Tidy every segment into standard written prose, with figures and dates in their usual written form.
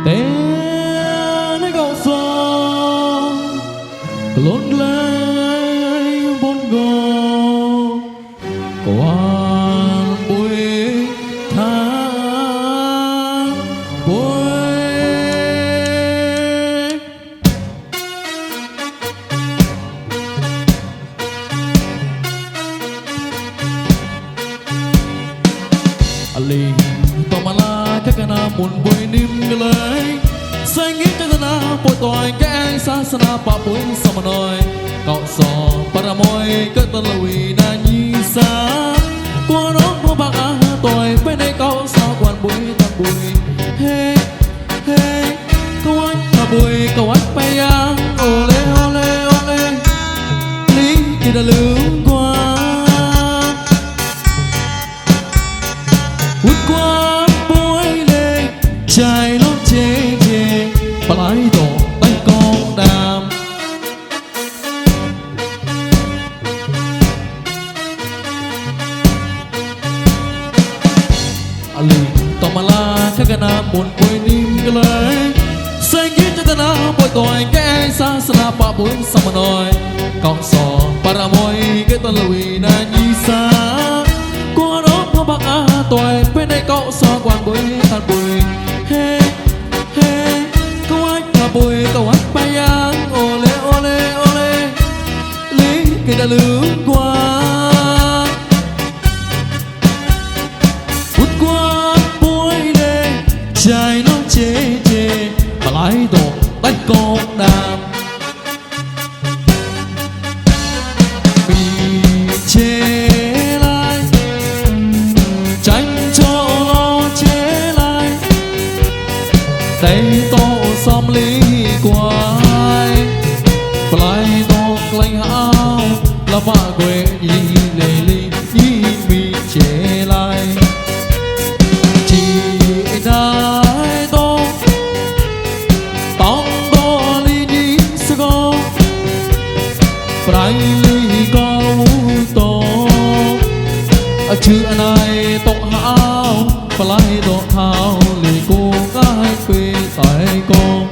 tên ấy gạo gió lốn lấy bốn gò quan bụi tháng bụi ali tomala kakana mun bụi nim lấy say nghĩ cho na bụi tỏi cái xa sana pa bụi sama nói cậu sò para môi cơ tân lùi na nhi xa qua đó mua bạc á tỏi bên đây cậu sò quan bụi ta bụi hey hey cậu anh ta bụi cậu anh bay ang ole ole ole lý thì đã lướt qua bụi lên trái lót chê chê và lái đổ tay con đàm ali tomala kagana mun bụi nim galay say nghĩ cho ta bụi tỏi cái xa sana pa bụi sama nói cậu sò para môi cái tên lùi na nhi xa qua đó mua bạc á tỏi bên đây cậu sò quan bụi tan bụi hey hey cậu anh là bụi cậu anh bay ang ole ole ole lý cái đã lướt qua vút qua bụi lên trái nó chê chê và lái đổ tay con đàm bị chê lại tranh cho lo chế lại đây to xóm lý quái lại to lạnh hao là vạ quê nhi lệ ly nhi bị chế lại chỉ đại to tông to ly nhi sẽ có phải ly có to chứ anh ai tộc hao và lại tộc hao lì cô gái quê tại con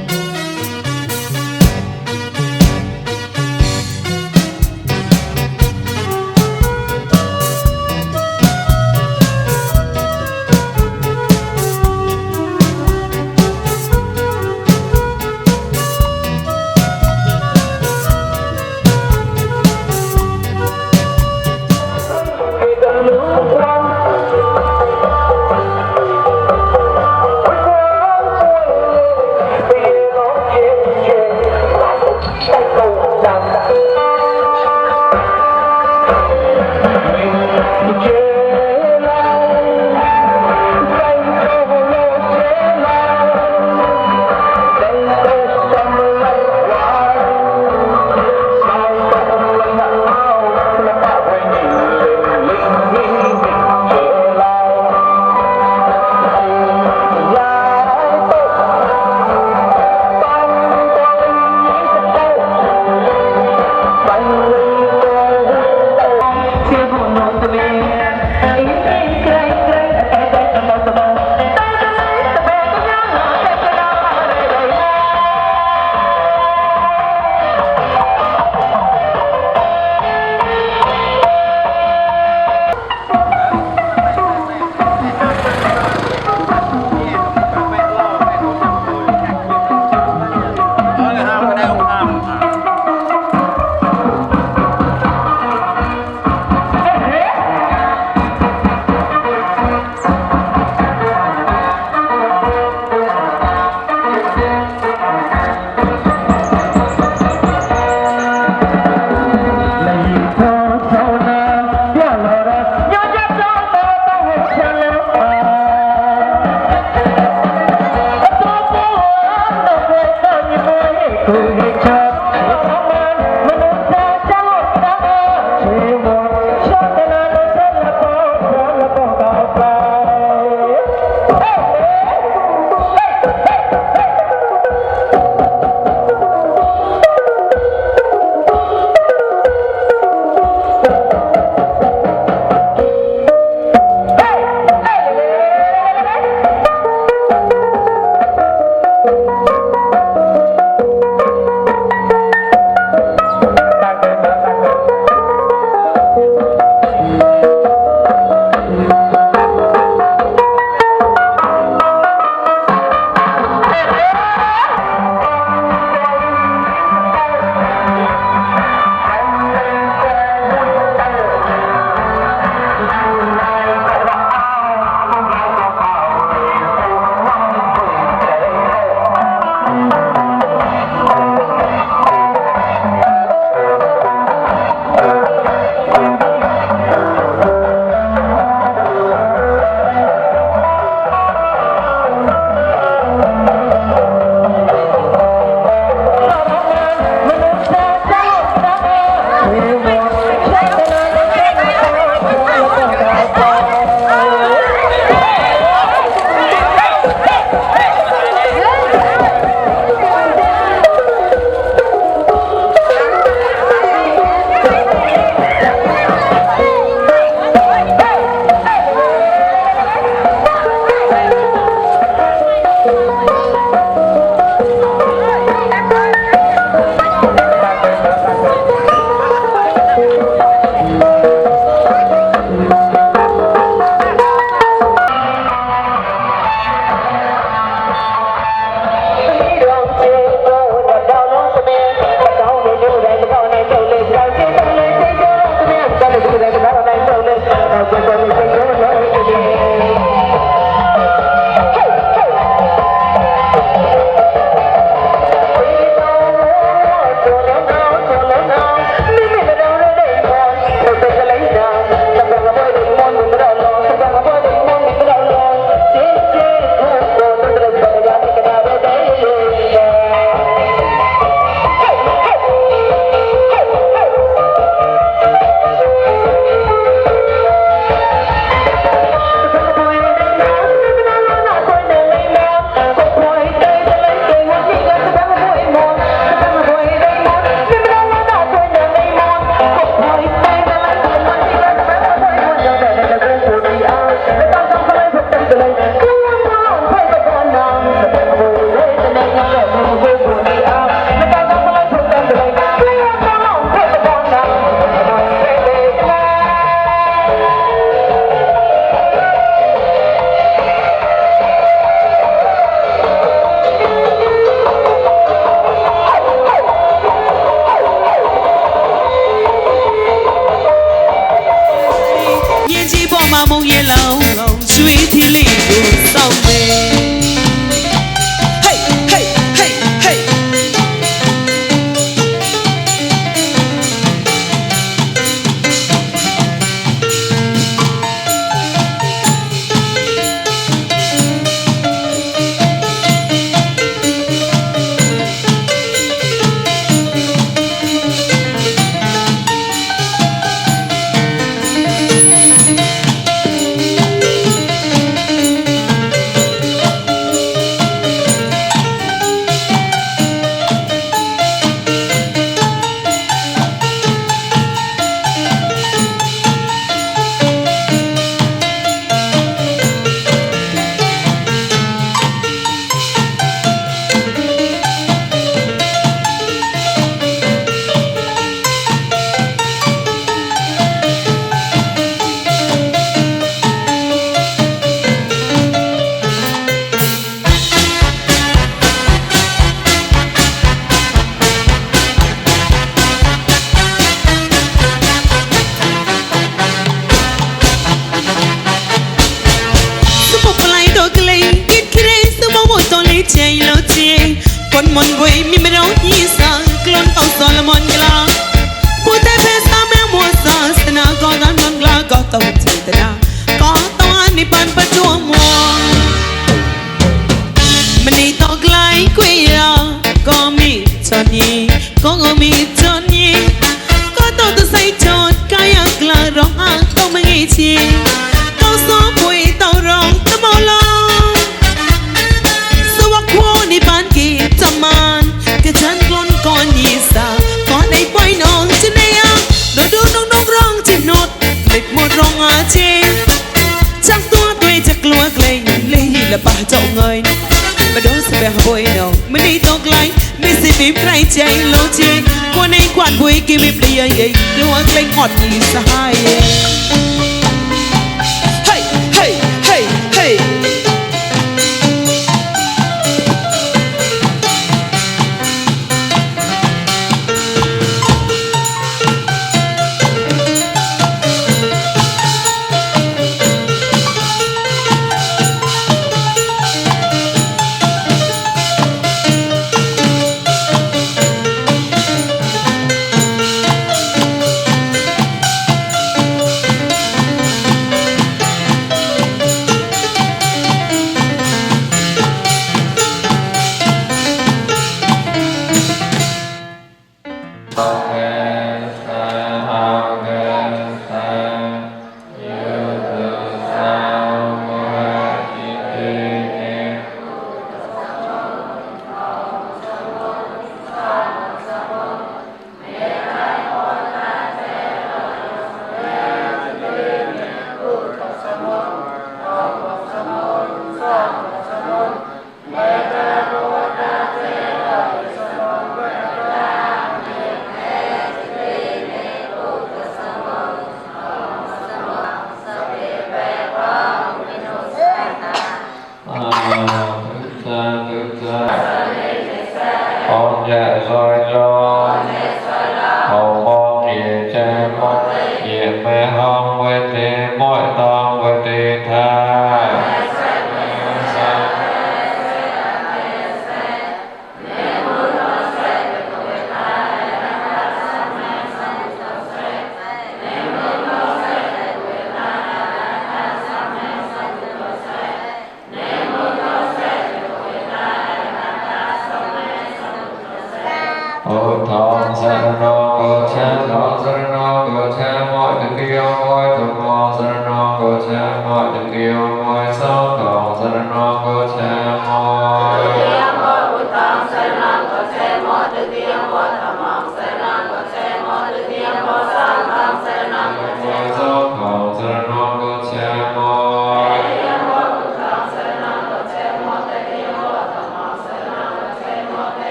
มนกวยมีไม่ร้องยี่สากลอนเอาสอนละมนกลากูแต่เพสาแมวมัวสาสนาก็ตามลังกลาก็ต้องจิตนาก็ต้องอันนี้ปันประจวบมัวมันนี่ต้องไกลกุยราก็มีจนยี่ก็มีจนยี่ก็ต้องใส่จดก็อยากลาร้องอ่างต้องไม่งี้ชีก็สอบปุยต้องร้องตะโมลองสวักโวนี่ปานกี่จำมันก็ฉันกลอนก่อนยี่สาก่อนไอ้ปอยน้องจะได้ยังดูน้องร้องจิตนดเล็กหมดร้องอาเจจักตัวตัวจะกลัวเกรงเลยละป่าเจ้าเงยมาดูสิแบบบ่อยน้องไม่ได้ต้องไกลไม่สิบีบใครใจโลจีกว่าในกวาดบุยกิมิบเลียยกลัวเกรงอดยี่สหายเฮ้ยเฮ้ยเฮ้ยเฮ้ย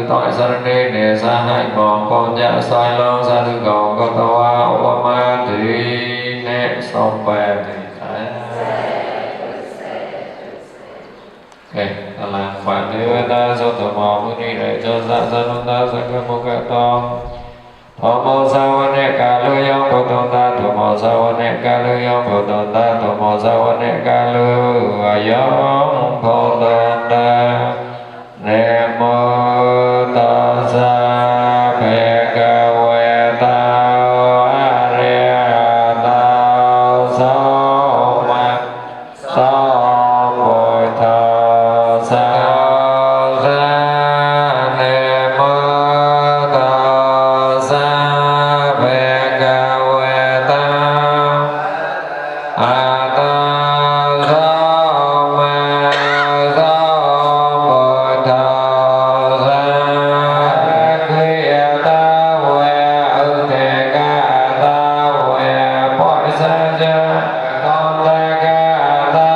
tội sa ni nề sa hại mòn con dạ sai lo sa tư cầu con tàu a ô ma thì nè xong về thì ok là khoản nếu ta do tổ mò mu ni để cho dạ sa non ta sa cơ mu cơ to thọ mô sa wa nè ca lư yong cô tôn ta thọ mô sa wa nè ca lư yong cô tôn ta thọ mô sa wa nè ca lư và yong cô tôn ta nè mô ta sa phê ca quê tao a re tao sao ma sao bồi thọ sao ra nè mô ta sa phê ca quê tao a tao sao ma sao bồi thọ sa khi ta quê ư thể ca ta quê bội sa cha con ta ca ta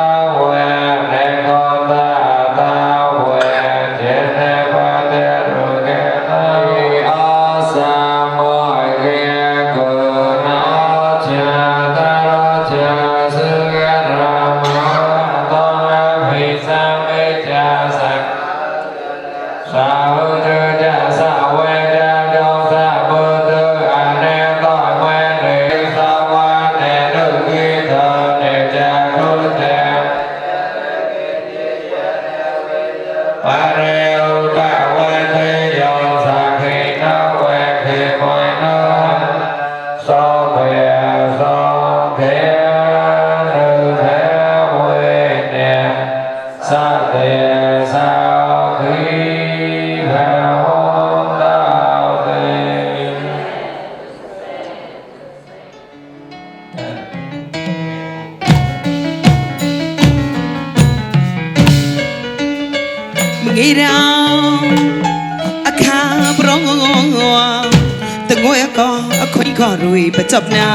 รุยประจบนา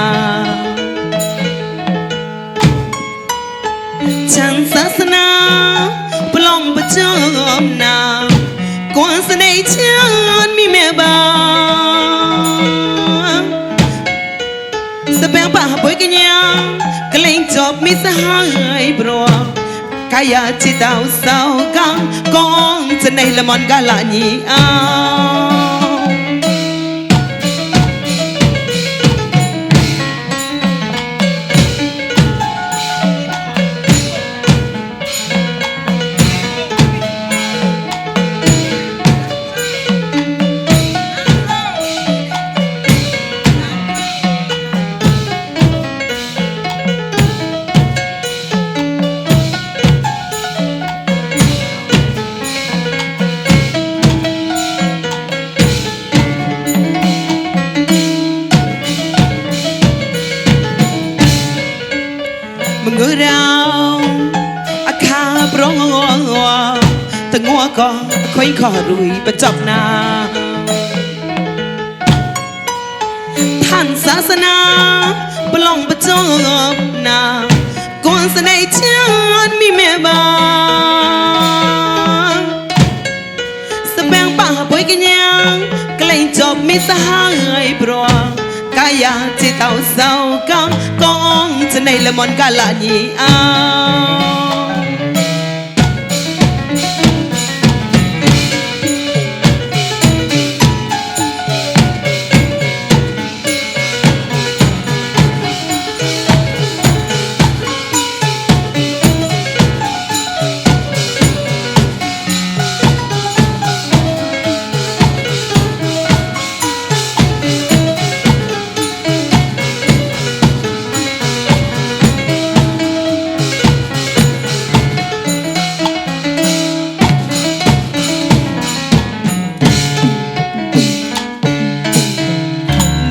ฉันศาสนาปลองประจบนากวนเสน่ห์ฉันมีแม่บ้านสเปงป่าป่วยกันยังกลิ้งจบมีสหายบรัวกายจิตเอาเศร้ากังกองจะในละมอนกาลานีเอามึงเราอาคาปรองตะงัวก็ค่อยขอรุยประจบนาท่านศาสนาปลองประจบนากวนเสน่ห์ฉันมีแม่บ้านสเปงป่าป่วยกันยังใกล้จบมีสหายปรองกายจิตเอาเศร้ากังกองจะในละมอนกาลานีเอา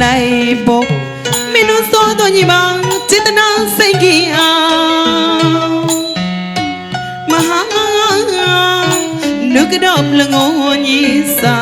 ในปกเมนูโซตัวยี่บังจิตนาเสกีอามหานึกดอบละงอนยี่สา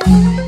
Bye.